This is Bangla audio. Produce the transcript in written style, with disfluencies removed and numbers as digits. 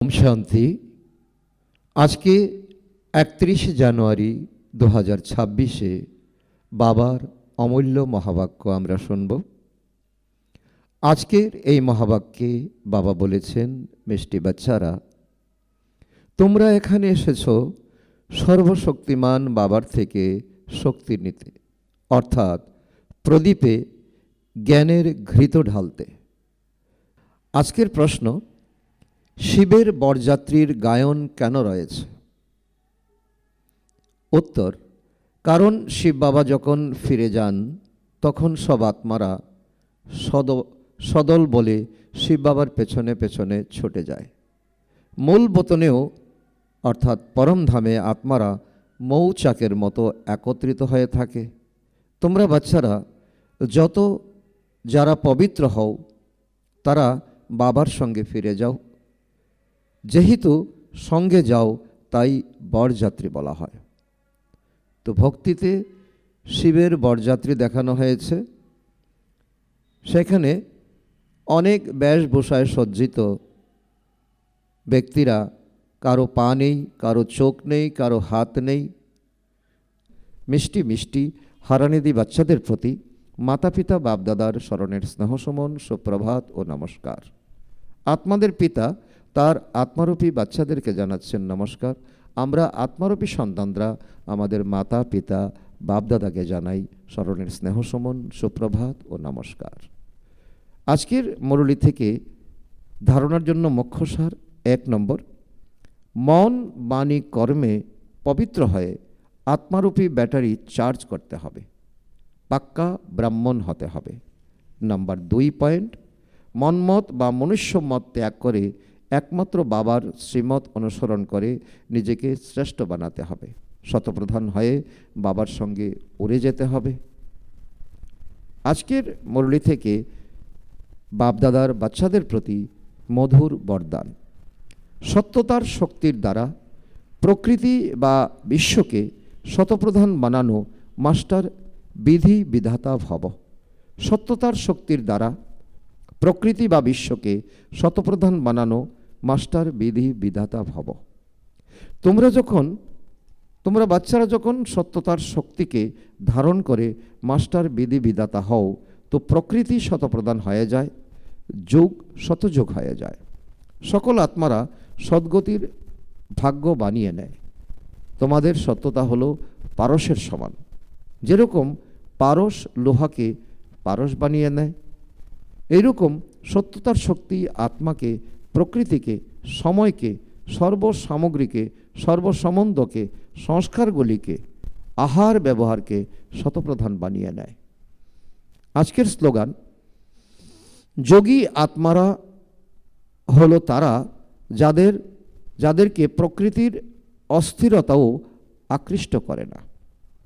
ওম শান্তি। আজকে 31 জানুয়ারি 2026-এ বাবার অমূল্য মহাবাক্য আমরা শুনব। আজকের এই মহাবাক্যে বাবা বলেছেন, মিষ্টি বাচ্চারা, তোমরা এখানে এসেছো সর্বশক্তিমান বাবার থেকে শক্তি নিতে, অর্থাৎ প্রদীপে জ্ঞানের ঘৃত ঢালতে। আজকের প্রশ্ন, শিবের বরযাত্রীর গায়ন কেন রয়েছে? উত্তর, কারণ শিব বাবা যখন ফিরে যান তখন সব আত্মারা সদল বলে শিব বাবার পেছনে পেছনে ছুটে যায়। মূল বতনেও অর্থাৎ পরমধামে আত্মারা মৌচাকের মতো একত্রিত হয়ে থাকে। তোমরা বাচ্চারা যারা পবিত্র হও তারা বাবার সঙ্গে ফিরে যাও। যেহেতু সঙ্গে যাও তাই বরযাত্রী বলা হয়। তো ভক্তিতে শিবের বরযাত্রী দেখানো হয়েছে। সেখানে অনেক বেশভূষায় সজ্জিত ব্যক্তিরা, কারো পা নেই, কারো চোখ নেই, কারো হাত নেই। মিষ্টি মিষ্টি হারানিধি বাচ্চাদের প্রতি মাতা পিতা বাপদাদার স্মরণের স্নেহসমন, সুপ্রভাত ও নমস্কার। আত্মাদের পিতা তার আত্মারূপী বাচ্চাদেরকে জানাচ্ছেন নমস্কার। আমরা আত্মারূপী সন্তানরা আমাদের মাতা পিতা বাপদাদাকে জানাই স্মরণের স্নেহসমন, সুপ্রভাত ও নমস্কার। আজকের মুরলী থেকে ধারণার জন্য মুখ্যসার 1 নম্বর, মন বাণী কর্মে পবিত্র হয়ে আত্মারূপী ব্যাটারি চার্জ করতে হবে, পাক্কা ব্রাহ্মণ হতে হবে। নাম্বার 2 পয়েন্ট, মনমত বা মনুষ্য মত ত্যাগ করে একমাত্র বাবার শ্রীমত অনুসরণ করে নিজেকে শ্রেষ্ঠ বানাতে হবে। শতপ্রধান হয়ে বাবার সঙ্গে উড়ে যেতে হবে। আজকের মুরলী থেকে বাপদাদার বাচ্চাদের প্রতি মধুর বরদান। সত্যতার শক্তির দ্বারা প্রকৃতি বা বিশ্বকে শতপ্রধান বানানো মাস্টার বিধি বিধাতা ভব। সত্যতার শক্তির দ্বারা প্রকৃতি বা বিশ্বকে শতপ্রধান বানানো মাস্টার বিধি বিধাতা ভব। তোমরা বাচ্চারা যখন সত্যতার শক্তিকে ধারণ করে মাস্টার বিধি বিধাতা হও, তো প্রকৃতি শতপ্রধান হয়ে যায়, যুগ শতযুগ হয়ে যায়। সকল আত্মারা সদ্গতির ভাগ্য বানিয়ে নেয়। তোমাদের সত্যতা হলো পারসের সমান। যেরকম পারস লোহাকে পারস বানিয়ে নেয়, এইরকম সত্যতার শক্তি আত্মাকে, প্রকৃতিকে, সময়কে, সর্বসামগ্রীকে, সর্বসম্বন্ধকে, সংস্কারগুলিকে, আহার ব্যবহারকে শতপ্রধান বানিয়ে নেয়। আজকের স্লোগান, যোগী আত্মারা হলো তারা যাদেরকে প্রকৃতির অস্থিরতাও আকৃষ্ট করে না।